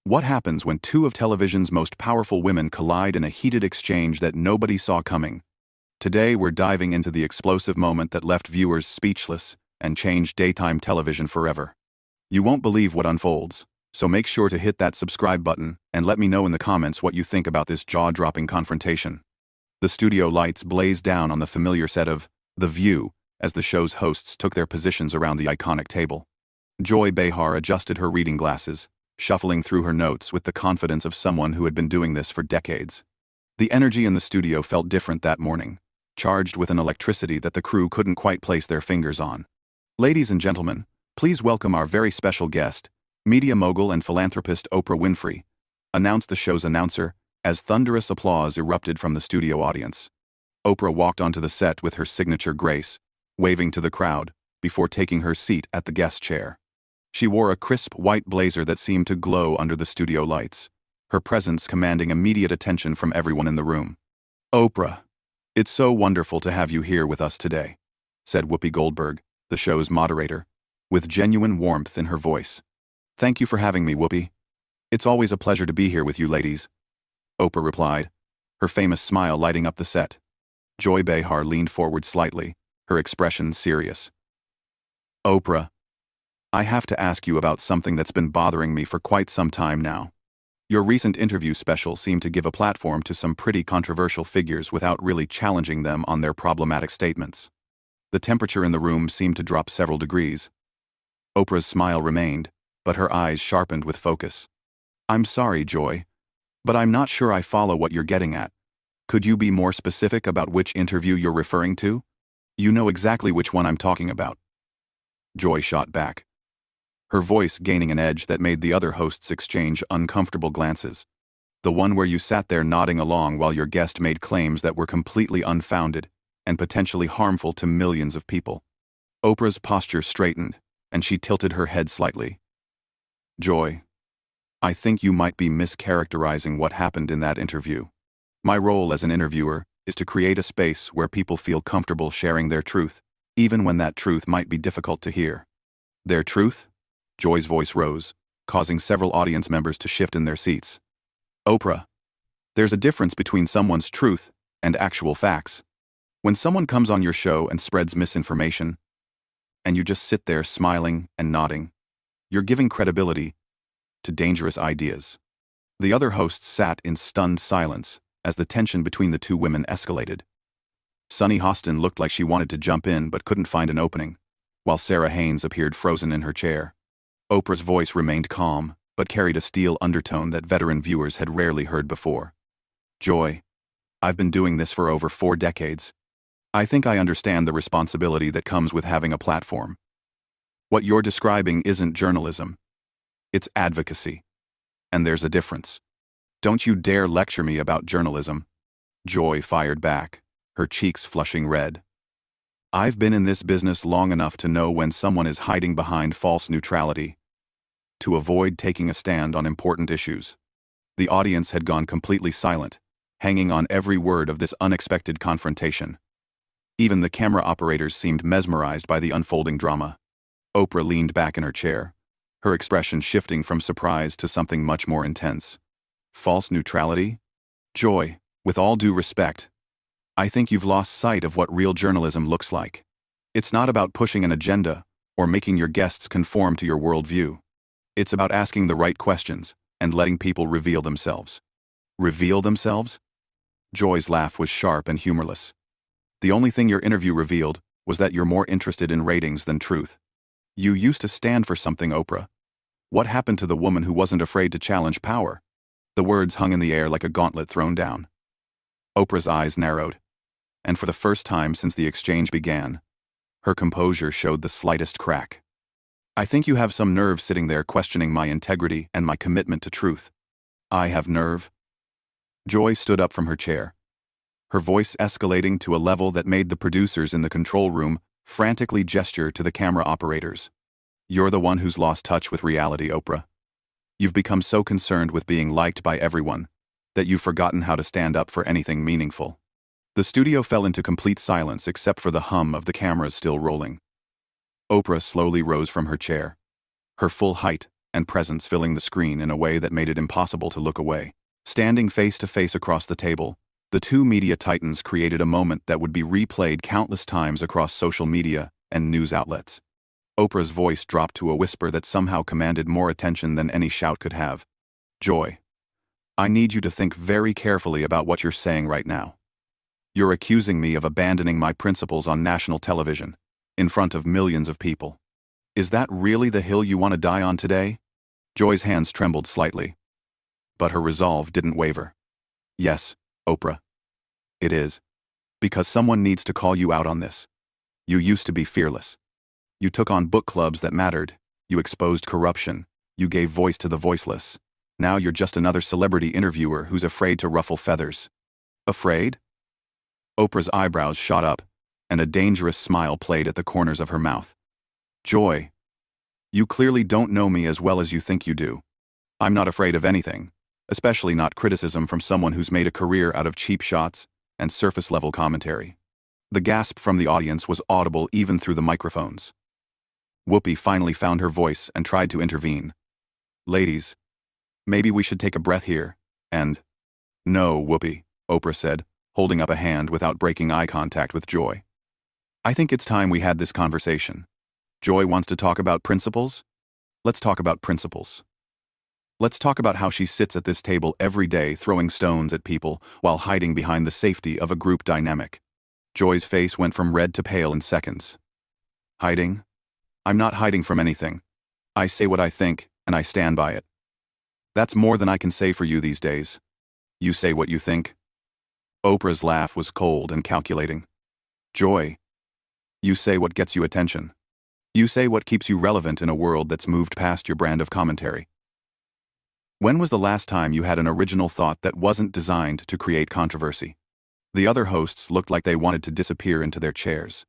What happens when two of television's most powerful women collide in a heated exchange that nobody saw coming? Today we're diving into the explosive moment that left viewers speechless and changed daytime television forever. You won't believe what unfolds, so make sure to hit that subscribe button and let me know in the comments what you think about this jaw-dropping confrontation. The studio lights blazed down on the familiar set of The View as the show's hosts took their positions around the iconic table. Joy Behar adjusted her reading glasses, shuffling through her notes with the confidence of someone who had been doing this for decades. The energy in the studio felt different that morning, charged with an electricity that the crew couldn't quite place their fingers on. Ladies and gentlemen, please welcome our very special guest, media mogul and philanthropist Oprah Winfrey, announced the show's announcer as thunderous applause erupted from the studio audience. Oprah walked onto the set with her signature grace, waving to the crowd, before taking her seat at the guest chair. She wore a crisp white blazer that seemed to glow under the studio lights, her presence commanding immediate attention from everyone in the room. "Oprah, it's so wonderful to have you here with us today," said Whoopi Goldberg, the show's moderator, with genuine warmth in her voice. "Thank you for having me, Whoopi. It's always a pleasure to be here with you ladies," Oprah replied, her famous smile lighting up the set. Joy Behar leaned forward slightly, her expression serious. "Oprah, I have to ask you about something that's been bothering me for quite some time now. Your recent interview special seemed to give a platform to some pretty controversial figures without really challenging them on their problematic statements." The temperature in the room seemed to drop several degrees. Oprah's smile remained, but her eyes sharpened with focus. "I'm sorry, Joy, but I'm not sure I follow what you're getting at. Could you be more specific about which interview you're referring to? You know exactly which one I'm talking about." Joy shot back, her voice gaining an edge that made the other hosts exchange uncomfortable glances. "The one where you sat there nodding along while your guest made claims that were completely unfounded and potentially harmful to millions of people." Oprah's posture straightened, and she tilted her head slightly. "Joy, I think you might be mischaracterizing what happened in that interview. My role as an interviewer is to create a space where people feel comfortable sharing their truth, even when that truth might be difficult to hear." "Their truth?" Joy's voice rose, causing several audience members to shift in their seats. "Oprah, there's a difference between someone's truth and actual facts. When someone comes on your show and spreads misinformation, and you just sit there smiling and nodding, you're giving credibility to dangerous ideas." The other hosts sat in stunned silence as the tension between the two women escalated. Sunny Hostin looked like she wanted to jump in but couldn't find an opening, while Sarah Haynes appeared frozen in her chair. Oprah's voice remained calm, but carried a steel undertone that veteran viewers had rarely heard before. "Joy, I've been doing this for over 4 decades. I think I understand the responsibility that comes with having a platform. What you're describing isn't journalism. It's advocacy. And there's a difference. Don't you dare lecture me about journalism." Joy fired back, her cheeks flushing red. "I've been in this business long enough to know when someone is hiding behind false neutrality to avoid taking a stand on important issues." The audience had gone completely silent, hanging on every word of this unexpected confrontation. Even the camera operators seemed mesmerized by the unfolding drama. Oprah leaned back in her chair, her expression shifting from surprise to something much more intense. "False neutrality? Joy, with all due respect, I think you've lost sight of what real journalism looks like. It's not about pushing an agenda or making your guests conform to your worldview. It's about asking the right questions and letting people reveal themselves." "Reveal themselves?" Joy's laugh was sharp and humorless. "The only thing your interview revealed was that you're more interested in ratings than truth. You used to stand for something, Oprah. What happened to the woman who wasn't afraid to challenge power?" The words hung in the air like a gauntlet thrown down. Oprah's eyes narrowed, and for the first time since the exchange began, her composure showed the slightest crack. "I think you have some nerve sitting there questioning my integrity and my commitment to truth." "I have nerve?" Joy stood up from her chair, her voice escalating to a level that made the producers in the control room frantically gesture to the camera operators. "You're the one who's lost touch with reality, Oprah. You've become so concerned with being liked by everyone that you've forgotten how to stand up for anything meaningful." The studio fell into complete silence except for the hum of the cameras still rolling. Oprah slowly rose from her chair, her full height and presence filling the screen in a way that made it impossible to look away. Standing face to face across the table, the two media titans created a moment that would be replayed countless times across social media and news outlets. Oprah's voice dropped to a whisper that somehow commanded more attention than any shout could have. Joy, I need you to think very carefully about what you're saying right now. You're accusing me of abandoning my principles on national television, in front of millions of people. Is that really the hill you want to die on today? Joy's hands trembled slightly, but her resolve didn't waver. Yes, Oprah. It is. Because someone needs to call you out on this. You used to be fearless. You took on book clubs that mattered. You exposed corruption. You gave voice to the voiceless. Now you're just another celebrity interviewer who's afraid to ruffle feathers. Afraid? Oprah's eyebrows shot up, and a dangerous smile played at the corners of her mouth. Joy, you clearly don't know me as well as you think you do. I'm not afraid of anything, especially not criticism from someone who's made a career out of cheap shots and surface-level commentary. The gasp from the audience was audible even through the microphones. Whoopi finally found her voice and tried to intervene. Ladies, maybe we should take a breath here, and— No, Whoopi, Oprah said, holding up a hand without breaking eye contact with Joy. I think it's time we had this conversation. Joy wants to talk about principles? Let's talk about principles. Let's talk about how she sits at this table every day throwing stones at people while hiding behind the safety of a group dynamic. Joy's face went from red to pale in seconds. Hiding? I'm not hiding from anything. I say what I think, and I stand by it. That's more than I can say for you these days. You say what you think. Oprah's laugh was cold and calculating. Joy, you say what gets you attention. You say what keeps you relevant in a world that's moved past your brand of commentary. When was the last time you had an original thought that wasn't designed to create controversy? The other hosts looked like they wanted to disappear into their chairs.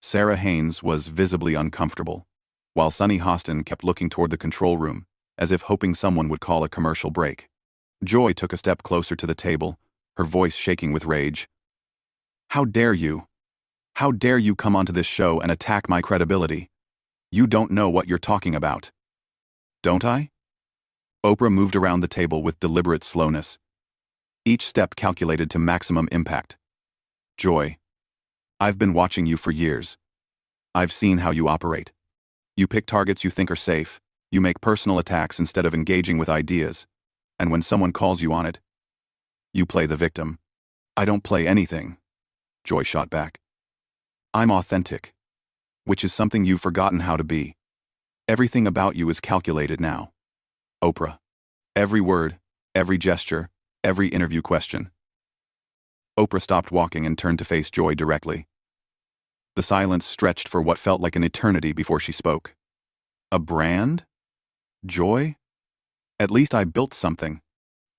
Sarah Haynes was visibly uncomfortable, while Sunny Hostin kept looking toward the control room, as if hoping someone would call a commercial break. Joy took a step closer to the table, her voice shaking with rage. How dare you? How dare you come onto this show and attack my credibility? You don't know what you're talking about. Don't I? Oprah moved around the table with deliberate slowness, each step calculated to maximum impact. Joy, I've been watching you for years. I've seen how you operate. You pick targets you think are safe, you make personal attacks instead of engaging with ideas, and when someone calls you on it, you play the victim. I don't play anything, Joy shot back. I'm authentic, which is something you've forgotten how to be. Everything about you is calculated now. Oprah. Every word, every gesture, every interview question. Oprah stopped walking and turned to face Joy directly. The silence stretched for what felt like an eternity before she spoke. A brand? Joy? At least I built something.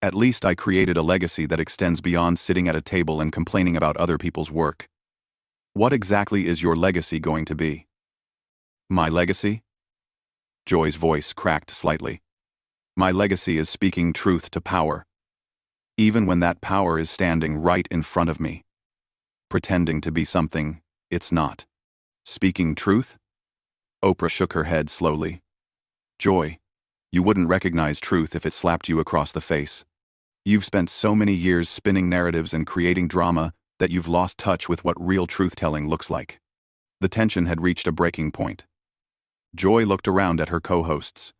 At least I created a legacy that extends beyond sitting at a table and complaining about other people's work. What exactly is your legacy going to be? My legacy? Joy's voice cracked slightly. My legacy is speaking truth to power, even when that power is standing right in front of me, pretending to be something it's not. Speaking truth? Oprah shook her head slowly. Joy, you wouldn't recognize truth if it slapped you across the face. You've spent so many years spinning narratives and creating drama that you've lost touch with what real truth-telling looks like. The tension had reached a breaking point. Joy looked around at her co-hosts,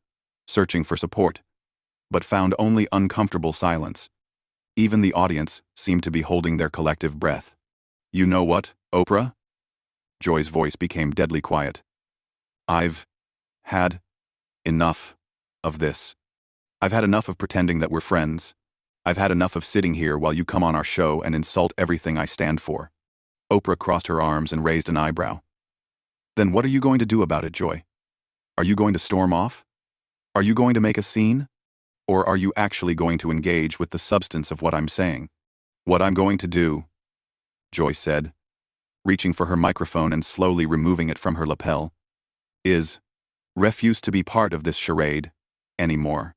searching for support, but found only uncomfortable silence. Even the audience seemed to be holding their collective breath. You know what, Oprah? Joy's voice became deadly quiet. I've had enough of this. I've had enough of pretending that we're friends. I've had enough of sitting here while you come on our show and insult everything I stand for. Oprah crossed her arms and raised an eyebrow. Then what are you going to do about it, Joy? Are you going to storm off? Are you going to make a scene? Or are you actually going to engage with the substance of what I'm saying? What I'm going to do, Joy said, reaching for her microphone and slowly removing it from her lapel, is refuse to be part of this charade anymore.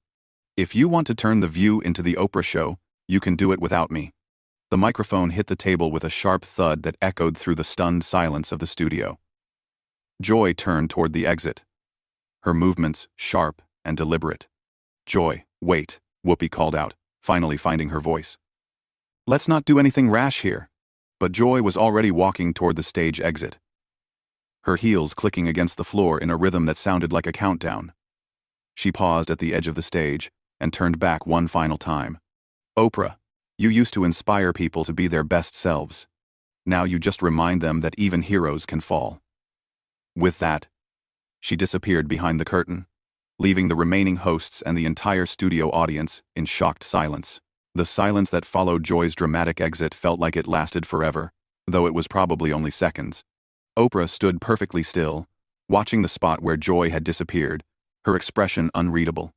If you want to turn the View into the Oprah show, you can do it without me. The microphone hit the table with a sharp thud that echoed through the stunned silence of the studio. Joy turned toward the exit, her movements sharp and deliberate. "Joy, wait," Whoopi called out, finally finding her voice. "Let's not do anything rash here." But Joy was already walking toward the stage exit, her heels clicking against the floor in a rhythm that sounded like a countdown. She paused at the edge of the stage and turned back one final time. "Oprah, you used to inspire people to be their best selves. Now you just remind them that even heroes can fall." With that, she disappeared behind the curtain, leaving the remaining hosts and the entire studio audience in shocked silence. The silence that followed Joy's dramatic exit felt like it lasted forever, though it was probably only seconds. Oprah stood perfectly still, watching the spot where Joy had disappeared, her expression unreadable.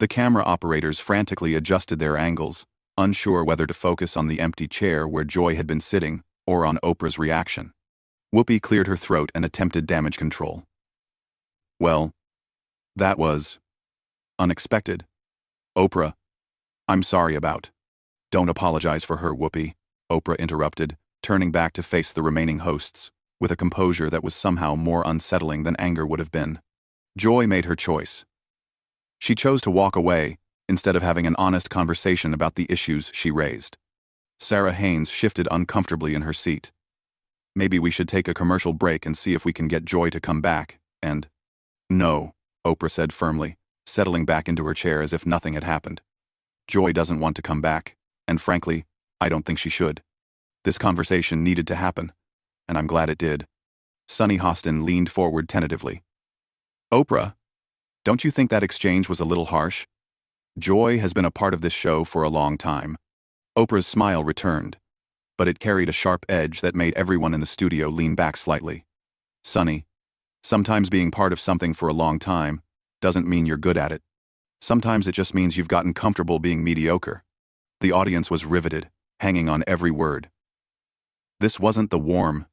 The camera operators frantically adjusted their angles, unsure whether to focus on the empty chair where Joy had been sitting or on Oprah's reaction. Whoopi cleared her throat and attempted damage control. "Well, that was unexpected. Oprah, I'm sorry about." "Don't apologize for her, Whoopi," Oprah interrupted, turning back to face the remaining hosts, with a composure that was somehow more unsettling than anger would have been. Joy made her choice. She chose to walk away, instead of having an honest conversation about the issues she raised. Sarah Haynes shifted uncomfortably in her seat. "Maybe we should take a commercial break and see if we can get Joy to come back, and—" "No," Oprah said firmly, settling back into her chair as if nothing had happened. "Joy doesn't want to come back, and frankly, I don't think she should. This conversation needed to happen, and I'm glad it did." Sunny Hostin leaned forward tentatively. "Oprah, don't you think that exchange was a little harsh? Joy has been a part of this show for a long time." Oprah's smile returned, but it carried a sharp edge that made everyone in the studio lean back slightly. "Sunny, sometimes being part of something for a long time doesn't mean you're good at it. Sometimes it just means you've gotten comfortable being mediocre." The audience was riveted, hanging on every word. This wasn't the warm,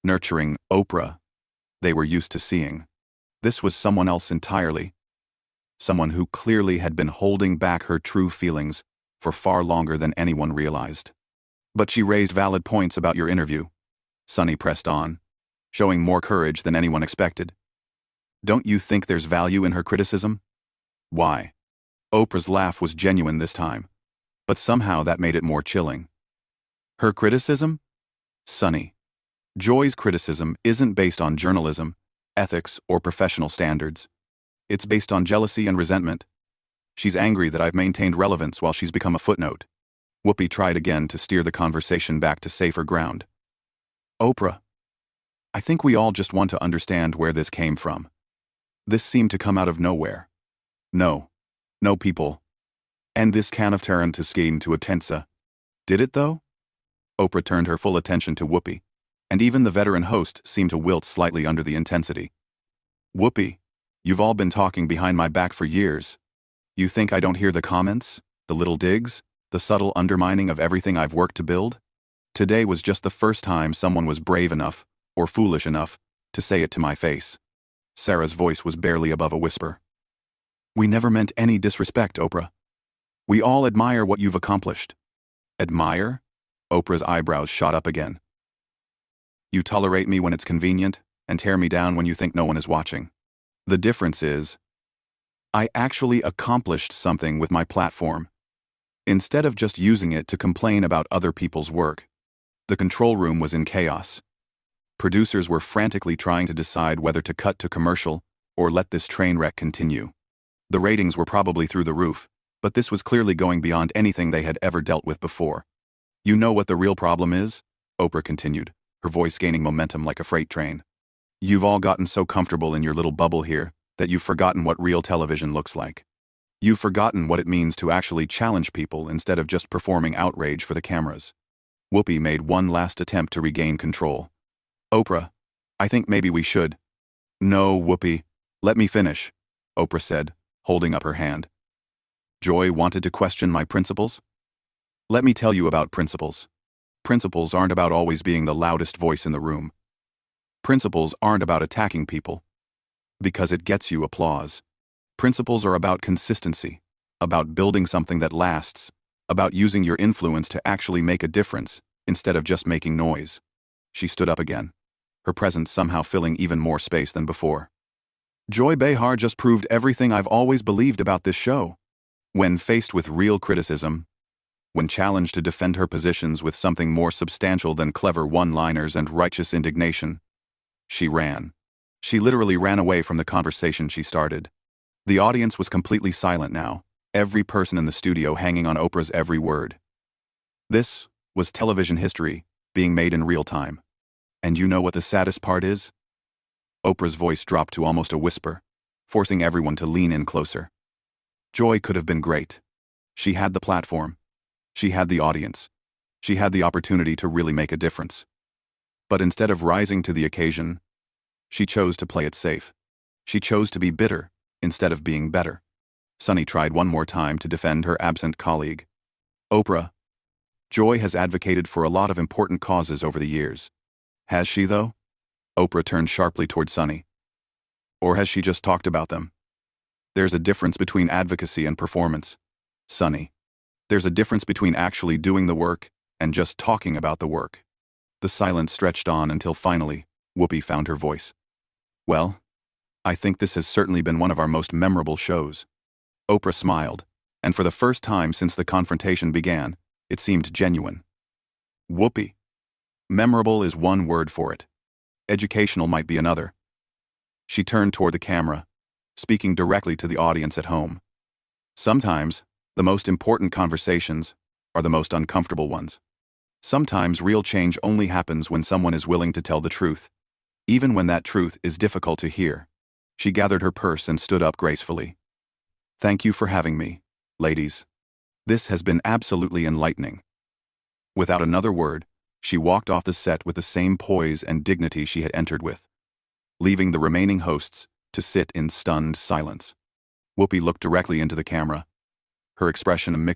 nurturing Oprah they were used to seeing. This was someone else entirely. Someone who clearly had been holding back her true feelings for far longer than anyone realized. "But she raised valid points about your interview," Sunny pressed on, showing more courage than anyone expected. "Don't you think there's value in her criticism?" "Why?" Oprah's laugh was genuine this time, but somehow that made it more chilling. "Her criticism?" "Sunny, Joy's criticism isn't based on journalism, ethics, or professional standards. It's based on jealousy and resentment. She's angry that I've maintained relevance while she's become a footnote." Whoopi tried again to steer the conversation back to safer ground. "Oprah, I think we all just want to understand where this came from. This seemed to come out of nowhere. No, people. And this can of turn to scheme to a tensa. Did it though?" Oprah turned her full attention to Whoopi, and even the veteran host seemed to wilt slightly under the intensity. "Whoopi, you've all been talking behind my back for years. You think I don't hear the comments, the little digs, the subtle undermining of everything I've worked to build? Today was just the first time someone was brave enough, or foolish enough, to say it to my face." Sarah's voice was barely above a whisper. "We never meant any disrespect, Oprah. We all admire what you've accomplished." "Admire?" Oprah's eyebrows shot up again. "You tolerate me when it's convenient, and tear me down when you think no one is watching. The difference is, I actually accomplished something with my platform. Instead of just using it to complain about other people's work." The control room was in chaos. Producers were frantically trying to decide whether to cut to commercial or let this train wreck continue. The ratings were probably through the roof, but this was clearly going beyond anything they had ever dealt with before. "You know what the real problem is?" Oprah continued, her voice gaining momentum like a freight train. "You've all gotten so comfortable in your little bubble here that you've forgotten what real television looks like. You've forgotten what it means to actually challenge people instead of just performing outrage for the cameras." Whoopi made one last attempt to regain control. "Oprah, I think maybe we should—" "No, Whoopi, let me finish," Oprah said, holding up her hand. "Joy wanted to question my principles? Let me tell you about principles. Principles aren't about always being the loudest voice in the room. Principles aren't about attacking people, because it gets you applause. Principles are about consistency, about building something that lasts, about using your influence to actually make a difference, instead of just making noise." She stood up again, her presence somehow filling even more space than before. Joy Behar just proved everything I've always believed about this show. When faced with real criticism, when challenged to defend her positions with something more substantial than clever one-liners and righteous indignation, she ran. She literally ran away from the conversation she started. The audience was completely silent now, every person in the studio hanging on Oprah's every word. This was television history being made in real time. And you know what the saddest part is? Oprah's voice dropped to almost a whisper, forcing everyone to lean in closer. Joy could have been great. She had the platform. She had the audience. She had the opportunity to really make a difference. But instead of rising to the occasion, she chose to play it safe. She chose to be bitter instead of being better. Sunny tried one more time to defend her absent colleague. Oprah, Joy has advocated for a lot of important causes over the years. Has she, though? Oprah turned sharply toward Sunny. Or has she just talked about them? There's a difference between advocacy and performance. Sunny. There's a difference between actually doing the work and just talking about the work. The silence stretched on until finally, Whoopi found her voice. Well, I think this has certainly been one of our most memorable shows. Oprah smiled, and for the first time since the confrontation began, it seemed genuine. Whoopi. Memorable is one word for it. Educational might be another. She turned toward the camera, speaking directly to the audience at home. Sometimes, the most important conversations are the most uncomfortable ones. Sometimes real change only happens when someone is willing to tell the truth, even when that truth is difficult to hear. She gathered her purse and stood up gracefully. Thank you for having me, ladies. This has been absolutely enlightening. Without another word, she walked off the set with the same poise and dignity she had entered with, leaving the remaining hosts to sit in stunned silence. Whoopi looked directly into the camera, her expression a mix